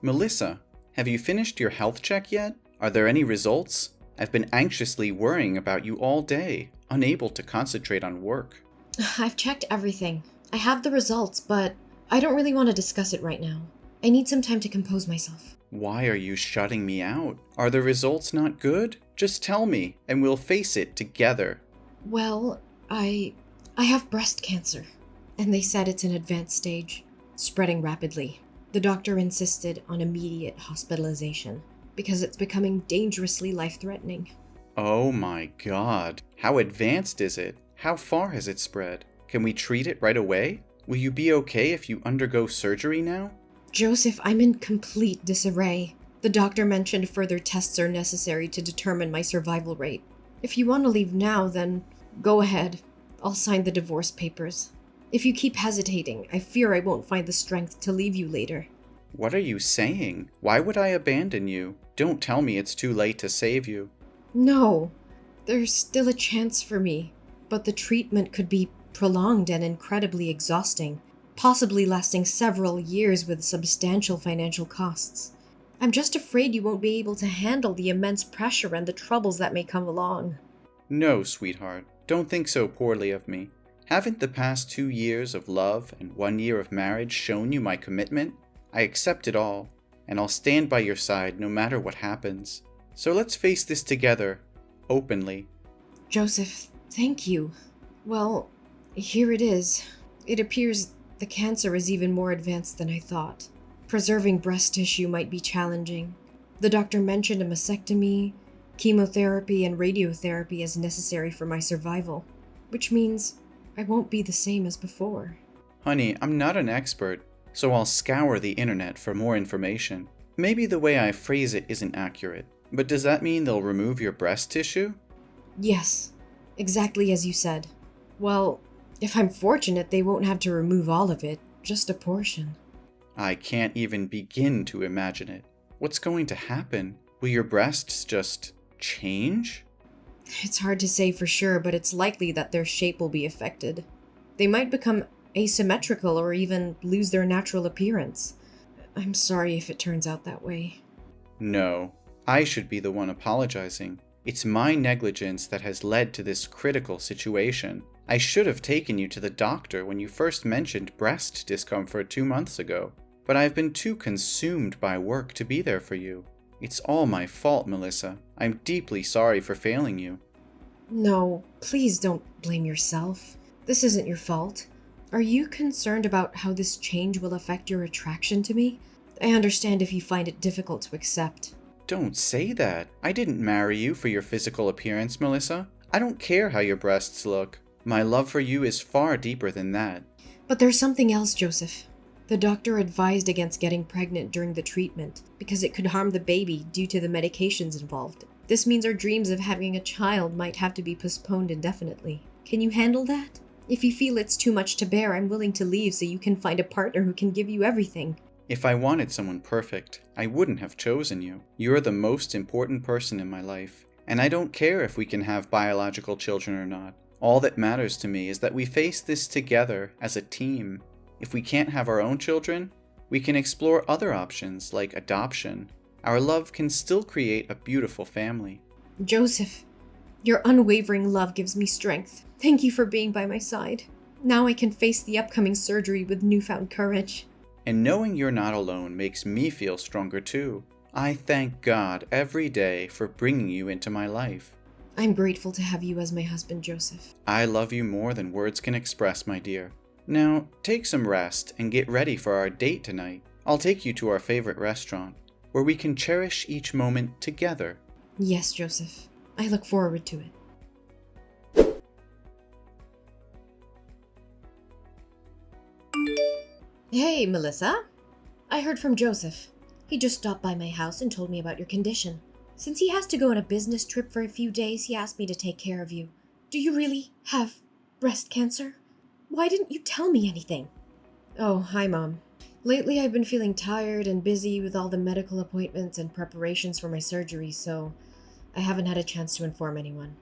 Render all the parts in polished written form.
Melissa, have you finished your health check yet? Are there any results? I've been anxiously worrying about you all day, unable to concentrate on work. I've checked everything. I have the results, but I don't really want to discuss it right now. I need some time to compose myself. Why are you shutting me out? Are the results not good? Just tell me, and we'll face it together. Well, I have breast cancer, and they said it's an advanced stage, spreading rapidly. The doctor insisted on immediate hospitalization because it's becoming dangerously life-threatening. Oh my god. How advanced is it? How far has it spread? Can we treat it right away? Will you be okay if you undergo surgery now? Joseph, I'm in complete disarray. The doctor mentioned further tests are necessary to determine my survival rate. If you want to leave now, then go ahead. I'll sign the divorce papers. If you keep hesitating, I fear I won't find the strength to leave you later. What are you saying? Why would I abandon you? Don't tell me it's too late to save you. No, there's still a chance for me, but the treatment could be prolonged and incredibly exhausting, possibly lasting several years with substantial financial costs. I'm just afraid you won't be able to handle the immense pressure and the troubles that may come along. No, sweetheart, don't think so poorly of me. Haven't the past 2 years of love and 1 year of marriage shown you my commitment? I accept it all, and I'll stand by your side no matter what happens. So let's face this together, openly. Joseph, thank you. Well, here it is. It appears the cancer is even more advanced than I thought. Preserving breast tissue might be challenging. The doctor mentioned a mastectomy, chemotherapy, and radiotherapy as necessary for my survival, which means I won't be the same as before. Honey, I'm not an expert, so I'll scour the internet for more information. Maybe the way I phrase it isn't accurate, but does that mean they'll remove your breast tissue? Yes, exactly as you said. Well, if I'm fortunate, they won't have to remove all of it, just a portion. I can't even begin to imagine it. What's going to happen? Will your breasts just change? It's hard to say for sure, but it's likely that their shape will be affected. They might become asymmetrical or even lose their natural appearance. I'm sorry if it turns out that way. No, I should be the one apologizing. It's my negligence that has led to this critical situation. I should have taken you to the doctor when you first mentioned breast discomfort 2 months ago, but I've been too consumed by work to be there for you. It's all my fault, Melissa. I'm deeply sorry for failing you. No, please don't blame yourself. This isn't your fault. Are you concerned about how this change will affect your attraction to me? I understand if you find it difficult to accept. Don't say that. I didn't marry you for your physical appearance, Melissa. I don't care how your breasts look. My love for you is far deeper than that. But there's something else, Joseph. The doctor advised against getting pregnant during the treatment because it could harm the baby due to the medications involved. This means our dreams of having a child might have to be postponed indefinitely. Can you handle that? If you feel it's too much to bear, I'm willing to leave so you can find a partner who can give you everything. If I wanted someone perfect, I wouldn't have chosen you. You're the most important person in my life, and I don't care if we can have biological children or not. All that matters to me is that we face this together as a team. If we can't have our own children, we can explore other options like adoption. Our love can still create a beautiful family. Joseph, your unwavering love gives me strength. Thank you for being by my side. Now I can face the upcoming surgery with newfound courage. And knowing you're not alone makes me feel stronger too. I thank God every day for bringing you into my life. I'm grateful to have you as my husband, Joseph. I love you more than words can express, my dear. Now, take some rest and get ready for our date tonight. I'll take you to our favorite restaurant, where we can cherish each moment together. Yes, Joseph. I look forward to it. Hey, Melissa. I heard from Joseph. He just stopped by my house and told me about your condition. Since he has to go on a business trip for a few days, he asked me to take care of you. Do you really have breast cancer? Why didn't you tell me anything? Oh, hi, Mom. Lately, I've been feeling tired and busy with all the medical appointments and preparations for my surgery, so I haven't had a chance to inform anyone.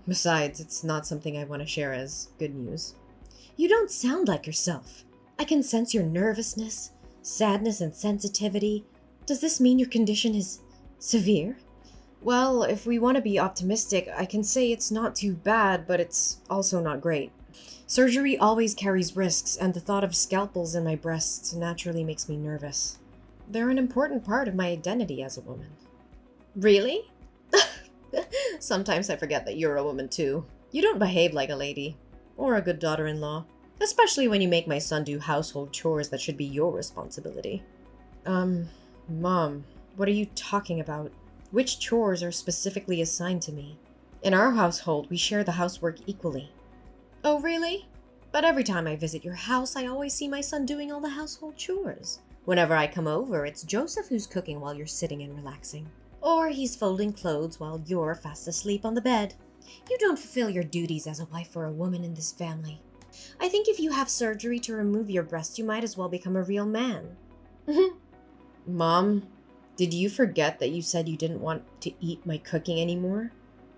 Besides, it's not something I want to share as good news. You don't sound like yourself. I can sense your nervousness, sadness, and sensitivity. Does this mean your condition is severe? Well, if we want to be optimistic, I can say it's not too bad, but it's also not great. Surgery always carries risks, and the thought of scalpels in my breasts naturally makes me nervous. They're an important part of my identity as a woman. Really? Sometimes I forget that you're a woman too. You don't behave like a lady, or a good daughter-in-law, especially when you make my son do household chores that should be your responsibility. Mom, what are you talking about? Which chores are specifically assigned to me? In our household, we share the housework equally. Oh, really? But every time I visit your house, I always see my son doing all the household chores. Whenever I come over, it's Joseph who's cooking while you're sitting and relaxing. Or he's folding clothes while you're fast asleep on the bed. You don't fulfill your duties as a wife or a woman in this family. I think if you have surgery to remove your breast, you might as well become a real man. Mom, did you forget that you said you didn't want to eat my cooking anymore?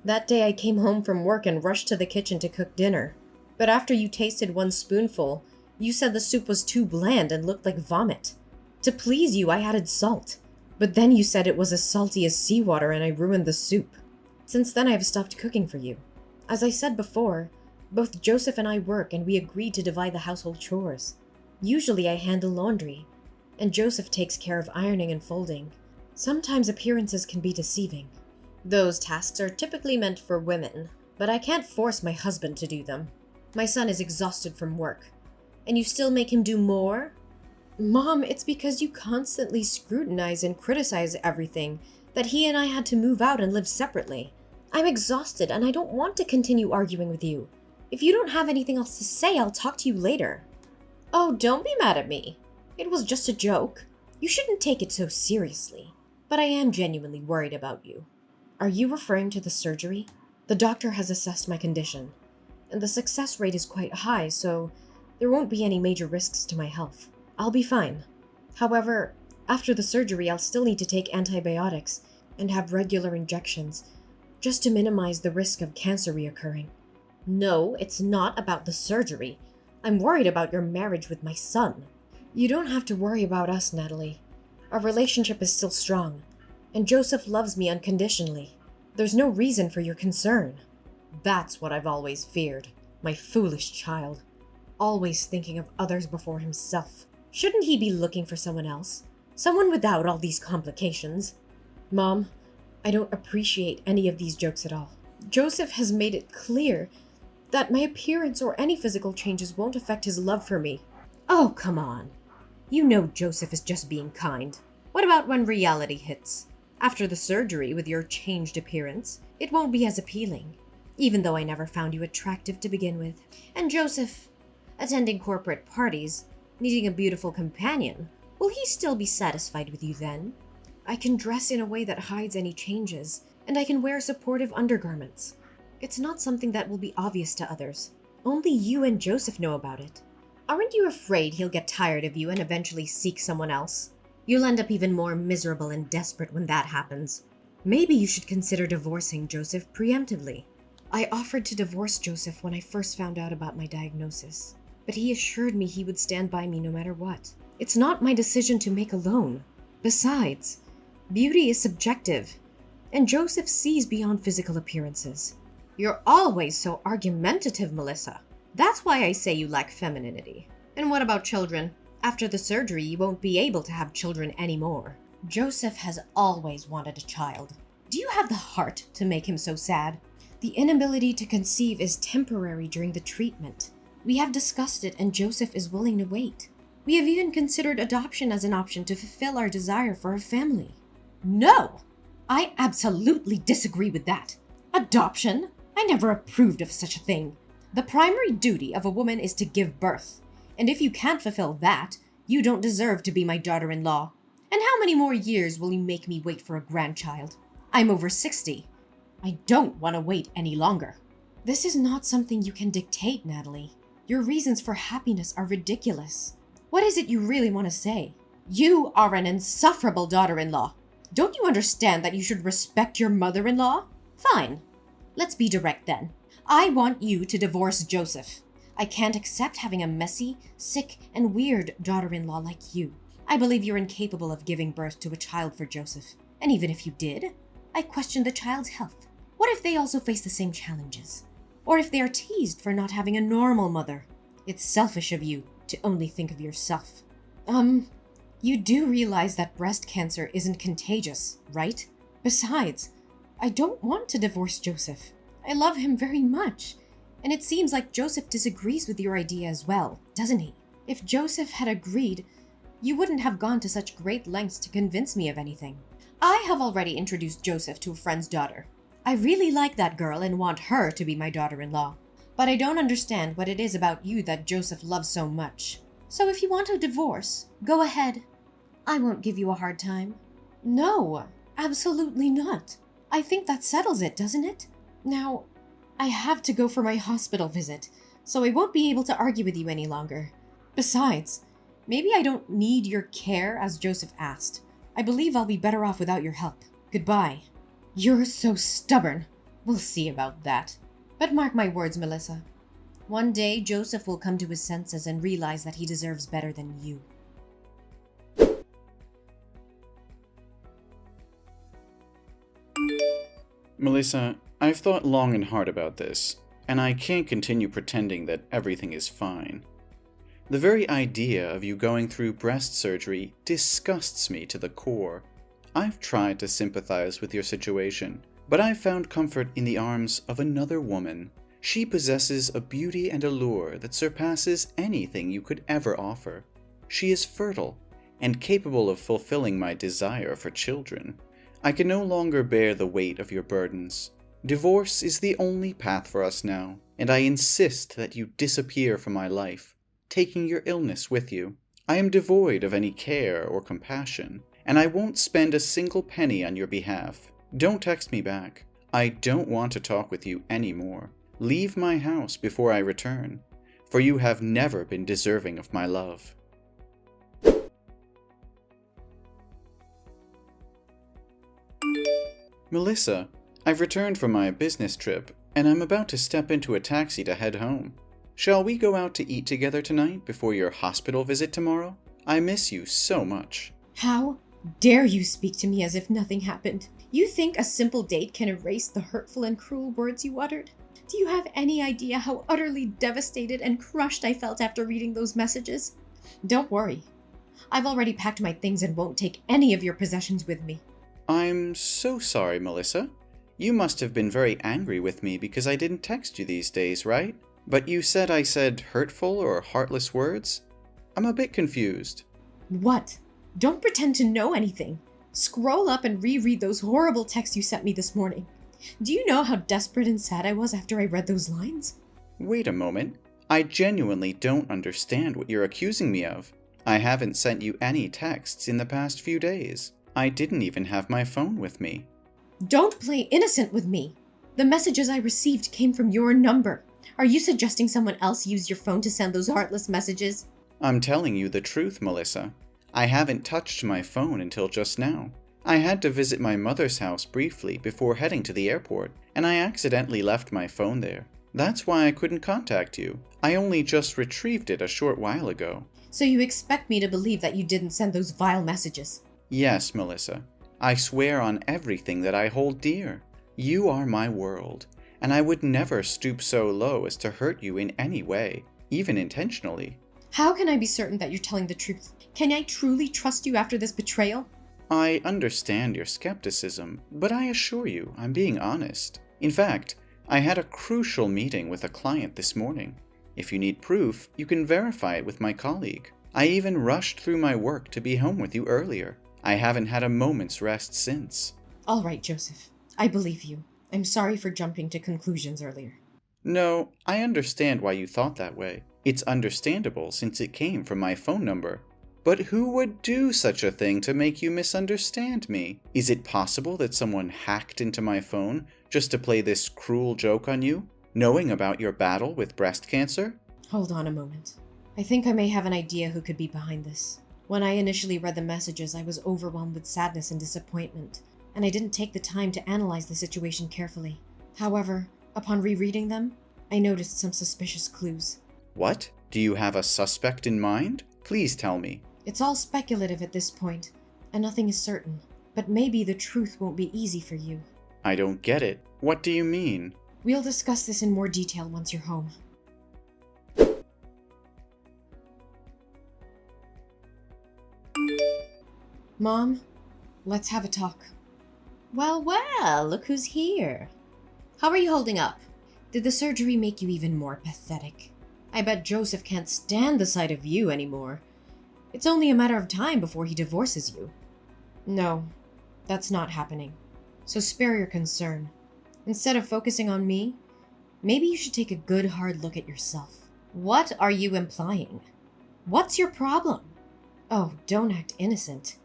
That day I came home from work and rushed to the kitchen to cook dinner. But after you tasted one spoonful, you said the soup was too bland and looked like vomit. To please you, I added salt. But then you said it was as salty as seawater and I ruined the soup. Since then, I have stopped cooking for you. As I said before, both Joseph and I work and we agreed to divide the household chores. Usually I handle laundry, and Joseph takes care of ironing and folding. Sometimes appearances can be deceiving. Those tasks are typically meant for women, but I can't force my husband to do them. My son is exhausted from work, and you still make him do more? Mom, it's because you constantly scrutinize and criticize everything that he and I had to move out and live separately. I'm exhausted and I don't want to continue arguing with you. If you don't have anything else to say, I'll talk to you later. Oh, don't be mad at me. It was just a joke. You shouldn't take it so seriously. But I am genuinely worried about you. Are you referring to the surgery? The doctor has assessed my condition, and the success rate is quite high, so there won't be any major risks to my health. I'll be fine. However, after the surgery, I'll still need to take antibiotics and have regular injections, just to minimize the risk of cancer reoccurring. No, it's not about the surgery. I'm worried about your marriage with my son. You don't have to worry about us, Natalie. Our relationship is still strong, and Joseph loves me unconditionally. There's no reason for your concern. That's what I've always feared. My foolish child. Always thinking of others before himself. Shouldn't he be looking for someone else? Someone without all these complications? Mom, I don't appreciate any of these jokes at all. Joseph has made it clear that my appearance or any physical changes won't affect his love for me. Oh, come on. You know Joseph is just being kind. What about when reality hits? After the surgery, with your changed appearance, it won't be as appealing, even though I never found you attractive to begin with. And Joseph, attending corporate parties, needing a beautiful companion, will he still be satisfied with you then? I can dress in a way that hides any changes, and I can wear supportive undergarments. It's not something that will be obvious to others. Only you and Joseph know about it. Aren't you afraid he'll get tired of you and eventually seek someone else? You'll end up even more miserable and desperate when that happens. Maybe you should consider divorcing Joseph preemptively. I offered to divorce Joseph when I first found out about my diagnosis, but he assured me he would stand by me no matter what. It's not my decision to make alone. Besides, beauty is subjective, and Joseph sees beyond physical appearances. You're always so argumentative, Melissa. That's why I say you lack femininity. And what about children? After the surgery, you won't be able to have children anymore. Joseph has always wanted a child. Do you have the heart to make him so sad? The inability to conceive is temporary during the treatment. We have discussed it and Joseph is willing to wait. We have even considered adoption as an option to fulfill our desire for a family. No! I absolutely disagree with that. Adoption? I never approved of such a thing. The primary duty of a woman is to give birth. And if you can't fulfill that, you don't deserve to be my daughter-in-law. And how many more years will you make me wait for a grandchild? I'm over 60. I don't want to wait any longer. This is not something you can dictate, Natalie. Your reasons for happiness are ridiculous. What is it you really want to say? You are an insufferable daughter-in-law. Don't you understand that you should respect your mother-in-law? Fine. Let's be direct then. I want you to divorce Joseph. I can't accept having a messy, sick, and weird daughter-in-law like you. I believe you're incapable of giving birth to a child for Joseph. And even if you did, I question the child's health. What if they also face the same challenges? Or if they are teased for not having a normal mother? It's selfish of you to only think of yourself. You do realize that breast cancer isn't contagious, right? Besides, I don't want to divorce Joseph. I love him very much. And it seems like Joseph disagrees with your idea as well, doesn't he? If Joseph had agreed, you wouldn't have gone to such great lengths to convince me of anything. I have already introduced Joseph to a friend's daughter. I really like that girl and want her to be my daughter-in-law. But I don't understand what it is about you that Joseph loves so much. So if you want a divorce, go ahead. I won't give you a hard time. No, absolutely not. I think that settles it, doesn't it? Now, I have to go for my hospital visit, so I won't be able to argue with you any longer. Besides, maybe I don't need your care as Joseph asked. I believe I'll be better off without your help. Goodbye. You're so stubborn. We'll see about that. But mark my words, Melissa. One day, Joseph will come to his senses and realize that he deserves better than you. Melissa, I've thought long and hard about this, and I can't continue pretending that everything is fine. The very idea of you going through breast surgery disgusts me to the core. I've tried to sympathize with your situation, but I've found comfort in the arms of another woman. She possesses a beauty and allure that surpasses anything you could ever offer. She is fertile and capable of fulfilling my desire for children. I can no longer bear the weight of your burdens. Divorce is the only path for us now, and I insist that you disappear from my life, taking your illness with you. I am devoid of any care or compassion, and I won't spend a single penny on your behalf. Don't text me back. I don't want to talk with you anymore. Leave my house before I return, for you have never been deserving of my love. Melissa, I've returned from my business trip, and I'm about to step into a taxi to head home. Shall we go out to eat together tonight before your hospital visit tomorrow? I miss you so much. How dare you speak to me as if nothing happened? You think a simple date can erase the hurtful and cruel words you uttered? Do you have any idea how utterly devastated and crushed I felt after reading those messages? Don't worry. I've already packed my things and won't take any of your possessions with me. I'm so sorry, Melissa. You must have been very angry with me because I didn't text you these days, right? But you said I said hurtful or heartless words? I'm a bit confused. What? Don't pretend to know anything. Scroll up and reread those horrible texts you sent me this morning. Do you know how desperate and sad I was after I read those lines? Wait a moment. I genuinely don't understand what you're accusing me of. I haven't sent you any texts in the past few days. I didn't even have my phone with me. Don't play innocent with me. The messages I received came from your number. Are you suggesting someone else used your phone to send those heartless messages? I'm telling you the truth, Melissa. I haven't touched my phone until just now. I had to visit my mother's house briefly before heading to the airport, and I accidentally left my phone there. That's why I couldn't contact you. I only just retrieved it a short while ago. So you expect me to believe that you didn't send those vile messages? Yes, Melissa. I swear on everything that I hold dear. You are my world, and I would never stoop so low as to hurt you in any way, even intentionally. How can I be certain that you're telling the truth? Can I truly trust you after this betrayal? I understand your skepticism, but I assure you I'm being honest. In fact, I had a crucial meeting with a client this morning. If you need proof, you can verify it with my colleague. I even rushed through my work to be home with you earlier. I haven't had a moment's rest since. All right, Joseph. I believe you. I'm sorry for jumping to conclusions earlier. No, I understand why you thought that way. It's understandable since it came from my phone number. But who would do such a thing to make you misunderstand me? Is it possible that someone hacked into my phone just to play this cruel joke on you, knowing about your battle with breast cancer? Hold on a moment. I think I may have an idea who could be behind this. When I initially read the messages, I was overwhelmed with sadness and disappointment, and I didn't take the time to analyze the situation carefully. However, upon rereading them, I noticed some suspicious clues. What? Do you have a suspect in mind? Please tell me. It's all speculative at this point, and nothing is certain. But maybe the truth won't be easy for you. I don't get it. What do you mean? We'll discuss this in more detail once you're home. Mom, let's have a talk. Well, look who's here. How are you holding up? Did the surgery make you even more pathetic? I bet Joseph can't stand the sight of you anymore. It's only a matter of time before he divorces you. No, that's not happening. So spare your concern. Instead of focusing on me, maybe you should take a good hard look at yourself. What are you implying? What's your problem? Oh, don't act innocent.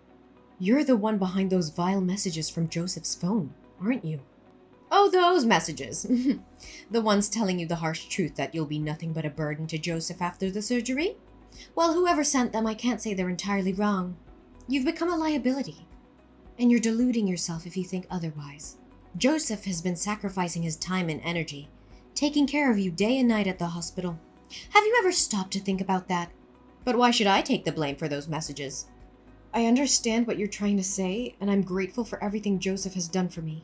You're the one behind those vile messages from Joseph's phone, aren't you? Oh, those messages. The ones telling you the harsh truth that you'll be nothing but a burden to Joseph after the surgery? Well, whoever sent them, I can't say they're entirely wrong. You've become a liability. And you're deluding yourself if you think otherwise. Joseph has been sacrificing his time and energy, taking care of you day and night at the hospital. Have you ever stopped to think about that? But why should I take the blame for those messages? I understand what you're trying to say, and I'm grateful for everything Joseph has done for me.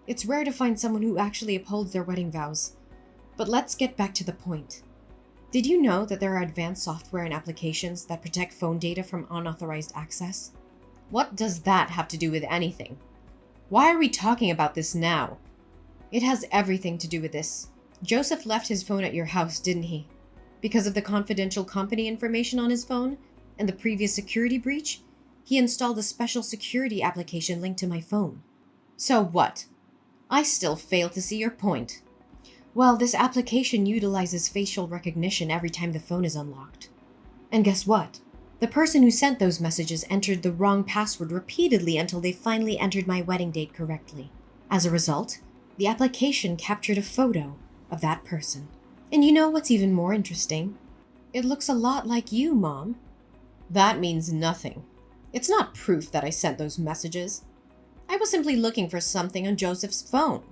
It's rare to find someone who actually upholds their wedding vows. But let's get back to the point. Did you know that there are advanced software and applications that protect phone data from unauthorized access? What does that have to do with anything? Why are we talking about this now? It has everything to do with this. Joseph left his phone at your house, didn't he? Because of the confidential company information on his phone and the previous security breach, he installed a special security application linked to my phone. So what? I still fail to see your point. Well, this application utilizes facial recognition every time the phone is unlocked. And guess what? The person who sent those messages entered the wrong password repeatedly until they finally entered my wedding date correctly. As a result, the application captured a photo of that person. And you know what's even more interesting? It looks a lot like you, Mom. That means nothing. It's not proof that I sent those messages. I was simply looking for something on Joseph's phone.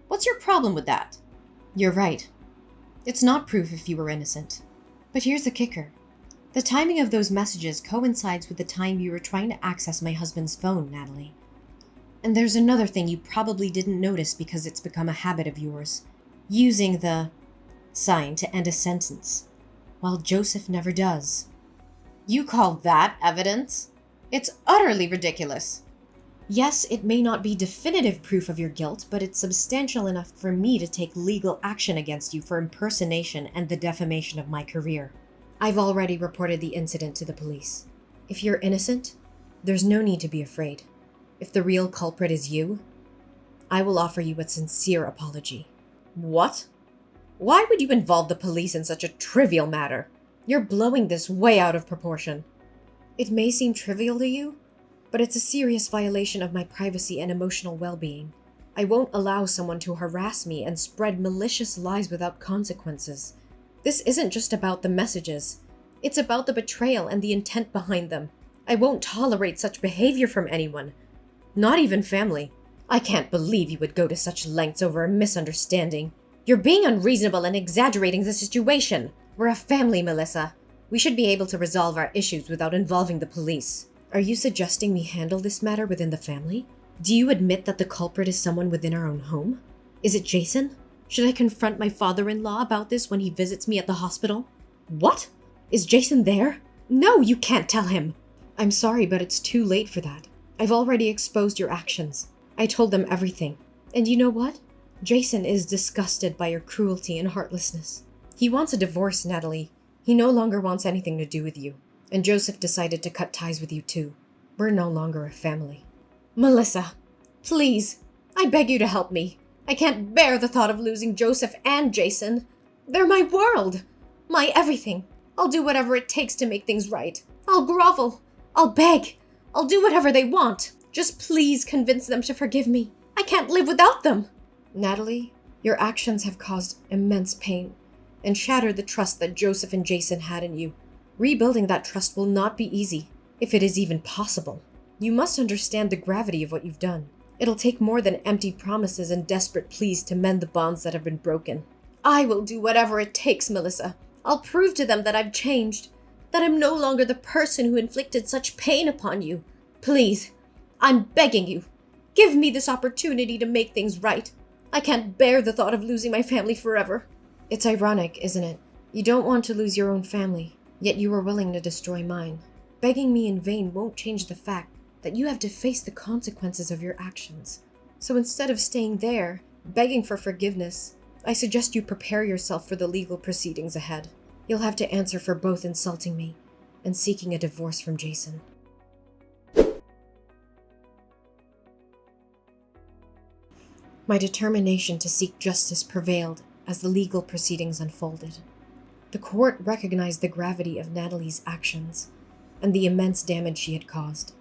What's your problem with that? You're right. It's not proof if you were innocent. But here's the kicker. The timing of those messages coincides with the time you were trying to access my husband's phone, Natalie. And there's another thing you probably didn't notice because it's become a habit of yours. Using the sign to end a sentence, while Joseph never does. You call that evidence? It's utterly ridiculous. Yes, it may not be definitive proof of your guilt, but it's substantial enough for me to take legal action against you for impersonation and the defamation of my career. I've already reported the incident to the police. If you're innocent, there's no need to be afraid. If the real culprit is you, I will offer you a sincere apology. What? Why would you involve the police in such a trivial matter? You're blowing this way out of proportion. It may seem trivial to you, but it's a serious violation of my privacy and emotional well-being. I won't allow someone to harass me and spread malicious lies without consequences. This isn't just about the messages. It's about the betrayal and the intent behind them. I won't tolerate such behavior from anyone. Not even family. I can't believe you would go to such lengths over a misunderstanding. You're being unreasonable and exaggerating the situation. We're a family, Melissa. We should be able to resolve our issues without involving the police. Are you suggesting we handle this matter within the family? Do you admit that the culprit is someone within our own home? Is it Jason? Should I confront my father-in-law about this when he visits me at the hospital? What? Is Jason there? No, you can't tell him. I'm sorry, but it's too late for that. I've already exposed your actions. I told them everything. And you know what? Jason is disgusted by your cruelty and heartlessness. He wants a divorce, Natalie. He no longer wants anything to do with you. And Joseph decided to cut ties with you too. We're no longer a family. Melissa, please, I beg you to help me. I can't bear the thought of losing Joseph and Jason. They're my world, my everything. I'll do whatever it takes to make things right. I'll grovel. I'll beg. I'll do whatever they want. Just please convince them to forgive me. I can't live without them. Natalie, your actions have caused immense pain and shattered the trust that Joseph and Jason had in you. Rebuilding that trust will not be easy, if it is even possible. You must understand the gravity of what you've done. It'll take more than empty promises and desperate pleas to mend the bonds that have been broken. I will do whatever it takes, Melissa. I'll prove to them that I've changed. that I'm no longer the person who inflicted such pain upon you. Please, I'm begging you, give me this opportunity to make things right. I can't bear the thought of losing my family forever." It's ironic, isn't it? You don't want to lose your own family, yet you are willing to destroy mine. Begging me in vain won't change the fact that you have to face the consequences of your actions. So instead of staying there, begging for forgiveness, I suggest you prepare yourself for the legal proceedings ahead. You'll have to answer for both insulting me and seeking a divorce from Jason. My determination to seek justice prevailed as the legal proceedings unfolded. The court recognized the gravity of Natalie's actions and the immense damage she had caused.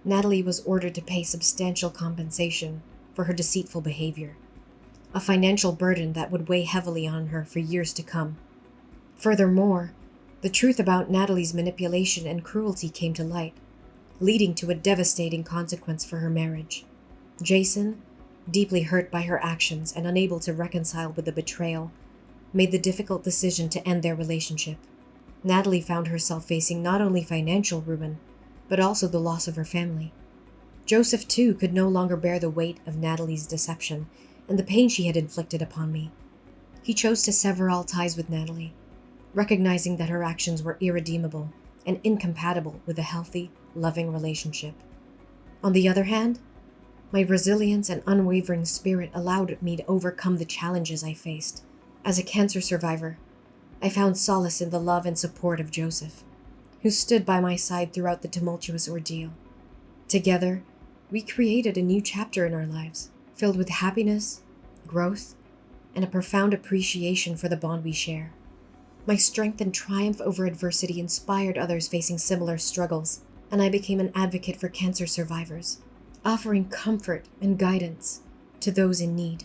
Natalie was ordered to pay substantial compensation for her deceitful behavior, a financial burden that would weigh heavily on her for years to come. Furthermore, the truth about Natalie's manipulation and cruelty came to light, leading to a devastating consequence for her marriage. Jason, deeply hurt by her actions and unable to reconcile with the betrayal, made the difficult decision to end their relationship. Natalie found herself facing not only financial ruin, but also the loss of her family. Joseph, too, could no longer bear the weight of Natalie's deception and the pain she had inflicted upon me. He chose to sever all ties with Natalie, recognizing that her actions were irredeemable and incompatible with a healthy, loving relationship. On the other hand, my resilience and unwavering spirit allowed me to overcome the challenges I faced. As a cancer survivor, I found solace in the love and support of Joseph, who stood by my side throughout the tumultuous ordeal. Together, we created a new chapter in our lives, filled with happiness, growth, and a profound appreciation for the bond we share. My strength and triumph over adversity inspired others facing similar struggles, and I became an advocate for cancer survivors, offering comfort and guidance to those in need.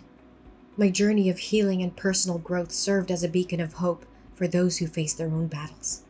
My journey of healing and personal growth served as a beacon of hope for those who face their own battles.